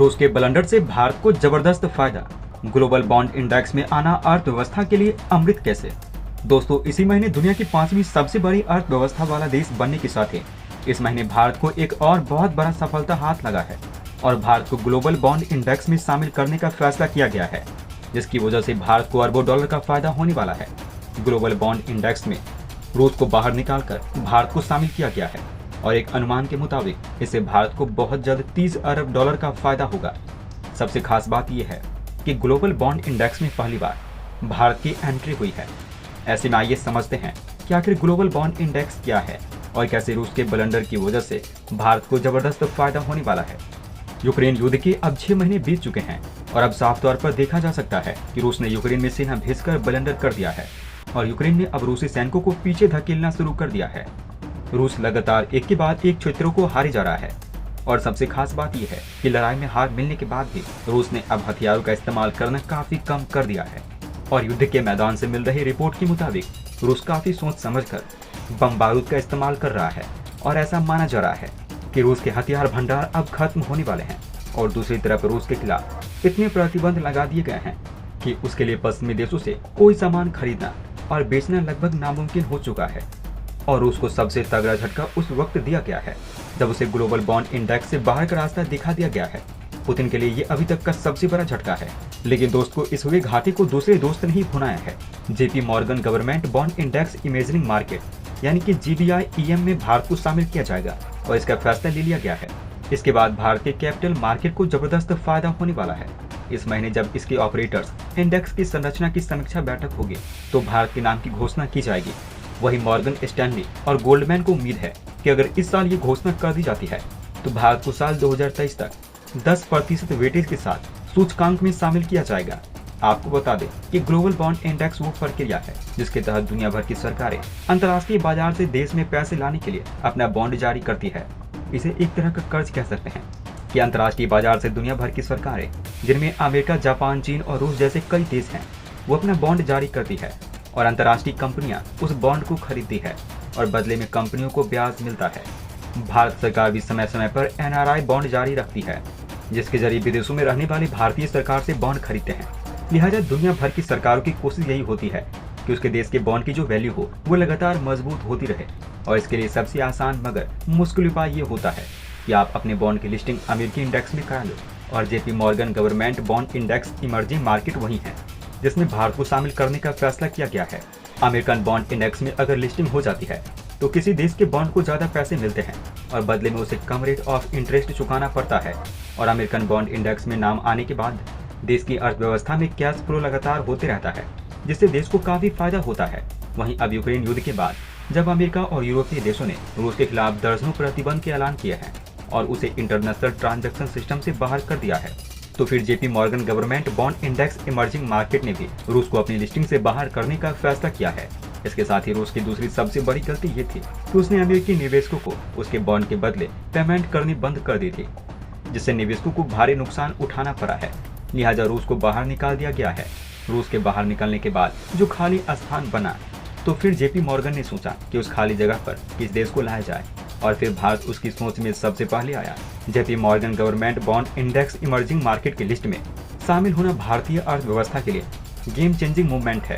रूस के ब्लंडर से भारत को जबरदस्त फायदा। ग्लोबल बॉन्ड इंडेक्स में आना अर्थव्यवस्था के लिए अमृत कैसे। दोस्तों, इसी महीने दुनिया की 5वीं सबसे बड़ी अर्थव्यवस्था वाला देश बनने के साथ ही इस महीने भारत को एक और बहुत बड़ा सफलता हाथ लगा है और भारत को ग्लोबल बॉन्ड इंडेक्स में शामिल करने का फैसला किया गया है, जिसकी वजह से भारत को अरबों डॉलर का फायदा होने वाला है। ग्लोबल बॉन्ड इंडेक्स में रूस को बाहर निकालकर भारत को शामिल किया गया है और एक अनुमान के मुताबिक इससे भारत को बहुत जल्द 30 अरब डॉलर का फायदा होगा। सबसे खास बात यह है कि ग्लोबल बॉन्ड इंडेक्स में पहली बार भारत की एंट्री हुई है। ऐसे में आइए समझते हैं कि आखिर ग्लोबल बॉन्ड इंडेक्स क्या है और कैसे रूस के ब्लंडर की वजह से भारत को जबरदस्त फायदा होने वाला है। यूक्रेन युद्ध के अब 6 महीने बीत चुके हैं और अब साफ तौर पर देखा जा सकता है कि रूस ने यूक्रेन में सेना भेजकर ब्लंडर कर दिया है और यूक्रेन ने अब रूसी सैनिकों को पीछे धकेलना शुरू कर दिया है। रूस लगातार एक के बाद एक क्षेत्रों को हारे जा रहा है और सबसे खास बात यह है कि लड़ाई में हार मिलने के बाद भी रूस ने अब हथियारों का इस्तेमाल करना काफी कम कर दिया है और युद्ध के मैदान से मिल रही रिपोर्ट के मुताबिक रूस काफी सोच समझकर बम बारूद का इस्तेमाल कर रहा है और ऐसा माना जा रहा है कि रूस के हथियार भंडार अब खत्म होने वाले हैं। और दूसरी तरफ रूस के खिलाफ इतने प्रतिबंध लगा दिए गए हैं कि उसके लिए पश्चिमी देशों से कोई सामान खरीदना और बेचना लगभग नामुमकिन हो चुका है। और रूस को सबसे तगड़ा झटका उस वक्त दिया गया है जब उसे ग्लोबल बॉन्ड इंडेक्स से बाहर का रास्ता दिखा दिया गया है। पुतिन के लिए ये अभी तक का सबसे बड़ा झटका है, लेकिन दोस्त को इस हुए घाटे को दूसरे दोस्त ने ही भुनाया है। JP Morgan government bond index imaging market यानी कि GBI-EM में भारत को शामिल किया जाएगा और इसका फैसला ले लिया गया है। इसके बाद भारत के कैपिटल मार्केट को जबरदस्त फायदा होने वाला है। इस महीने जब इसके ऑपरेटर्स इंडेक्स की संरचना की समीक्षा बैठक होगी तो भारत के नाम की घोषणा की जाएगी। वही मॉर्गन स्टैनली और गोल्डमैन को उम्मीद है कि अगर इस साल ये घोषणा कर दी जाती है तो भारत को साल 2023 तक 10% वेटेज के साथ सूचकांक में शामिल किया जाएगा। आपको बता दें कि ग्लोबल बॉन्ड इंडेक्स वो प्रक्रिया है जिसके तहत दुनिया भर की सरकारें अंतर्राष्ट्रीय बाजार से देश में पैसे लाने के लिए अपना बॉन्ड जारी करती है। इसे एक तरह का कर्ज कह सकते हैं कि अंतर्राष्ट्रीय बाजार से दुनिया भर की सरकारें, जिनमें अमेरिका, जापान, चीन और रूस जैसे कई देश हैं, वो अपना बॉन्ड जारी करती है और अंतर्राष्ट्रीय कंपनियां उस बॉन्ड को खरीदती है और बदले में कंपनियों को ब्याज मिलता है। भारत सरकार भी समय समय पर NRI बॉन्ड जारी रखती है, जिसके जरिए विदेशों में रहने वाले भारतीय सरकार से बॉन्ड खरीदते हैं। लिहाजा दुनिया भर की सरकारों की कोशिश यही होती है कि उसके देश के बॉन्ड की जो वैल्यू हो वो लगातार मजबूत होती रहे और इसके लिए सबसे आसान मगर मुश्किल उपाय ये होता है कि आप अपने बॉन्ड की लिस्टिंग अमेरिकी इंडेक्स में करा लो। और JP Morgan government bond index emerging market वही है जिसमें भारत को शामिल करने का फैसला किया गया है। अमेरिकन बॉन्ड इंडेक्स में अगर लिस्टिंग हो जाती है तो किसी देश के बॉन्ड को ज्यादा पैसे मिलते हैं और बदले में उसे कम रेट ऑफ इंटरेस्ट चुकाना पड़ता है। और अमेरिकन बॉन्ड इंडेक्स में नाम आने के बाद देश की अर्थव्यवस्था में कैश फ्लो लगातार होते रहता है, जिससे देश को काफी फायदा होता है। वहीं अब यूक्रेन युद्ध के बाद जब अमेरिका और यूरोपीय देशों ने रूस के खिलाफ दर्जनों प्रतिबंध के ऐलान किए हैं और उसे इंटरनेशनल ट्रांजैक्शन सिस्टम से बाहर कर दिया है, तो फिर JP Morgan government bond index emerging market ने भी रूस को अपनी लिस्टिंग से बाहर करने का फैसला किया है। इसके साथ ही रूस की दूसरी सबसे बड़ी गलती ये थी कि उसने अमेरिकी निवेशकों को उसके बॉन्ड के बदले पेमेंट करनी बंद कर दी थी, जिससे निवेशकों को भारी नुकसान उठाना पड़ा है। लिहाजा रूस को बाहर निकाल दिया गया है। रूस के बाहर निकलने के बाद जो खाली स्थान बना, तो फिर जेपी मॉर्गन ने सोचा कि उस खाली जगह पर किस देश को लाया जाए और फिर भारत उसकी सोच में सबसे पहले आया। JP Morgan government bond index emerging market की लिस्ट में शामिल होना भारतीय अर्थव्यवस्था के लिए गेम चेंजिंग मूवमेंट है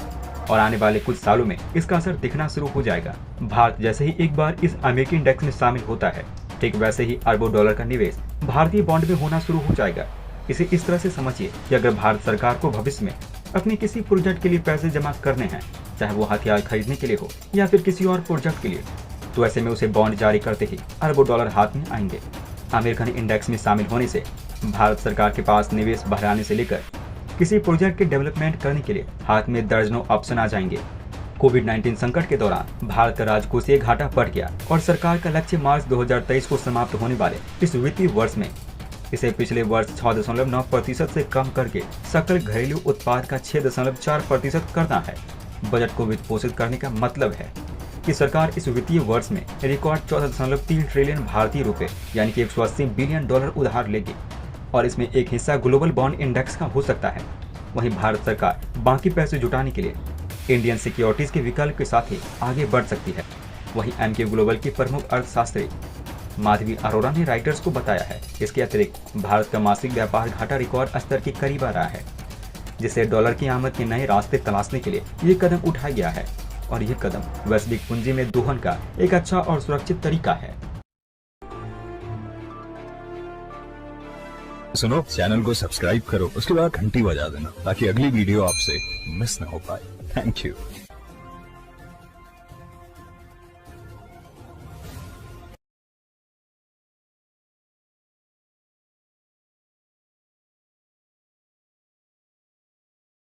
और आने वाले कुछ सालों में इसका असर दिखना शुरू हो जाएगा। भारत जैसे ही एक बार इस अमेरिकी इंडेक्स में शामिल होता है, ठीक वैसे ही अरबों डॉलर का निवेश भारतीय बॉन्ड में होना शुरू हो जाएगा। इसे इस तरह से समझिए कि अगर भारत सरकार को भविष्य में अपने किसी प्रोजेक्ट के लिए पैसे जमा करने हैं, चाहे वो हथियार खरीदने के लिए हो या फिर किसी और प्रोजेक्ट के लिए, तो ऐसे में उसे बॉन्ड जारी करते ही अरबों डॉलर हाथ में आएंगे। अमेरिकन इंडेक्स में शामिल होने से भारत सरकार के पास निवेश बढ़ाने से लेकर किसी प्रोजेक्ट के डेवलपमेंट करने के लिए हाथ में दर्जनों ऑप्शन आ जाएंगे। कोविड-19 संकट के दौरान भारत का राजकोषीय घाटा बढ़ गया और सरकार का लक्ष्य मार्च 2023 को समाप्त होने वाले इस वित्तीय वर्ष में इसे पिछले वर्ष 6.9% से कम करके सकल घरेलू उत्पाद का 6.4% करना है। बजट को वित्त पोषित करने का मतलब है कि सरकार इस वित्तीय वर्ष में रिकॉर्ड 14.3 ट्रिलियन भारतीय रुपए यानी कि $180 बिलियन उधार लेगी और इसमें एक हिस्सा ग्लोबल बॉन्ड इंडेक्स का हो सकता है। वहीं भारत सरकार बाकी पैसे जुटाने के लिए इंडियन सिक्योरिटीज के विकल्प के साथ ही आगे बढ़ सकती है। वहीं एमके ग्लोबल के प्रमुख अर्थशास्त्री माधवी अरोड़ा ने राइटर्स को बताया है। इसके अतिरिक्त भारत का मासिक व्यापार घाटा रिकॉर्ड स्तर के करीब आ रहा है, जिससे डॉलर की आमद के नए रास्ते तलाशने के लिए ये कदम उठाया गया है और ये कदम वैश्विक पूंजी में दोहन का एक अच्छा और सुरक्षित तरीका है। सुनो, चैनल को सब्सक्राइब करो, उसके बाद घंटी बजा देना ताकि अगली वीडियो आपसे मिस ना हो पाए। Thank you.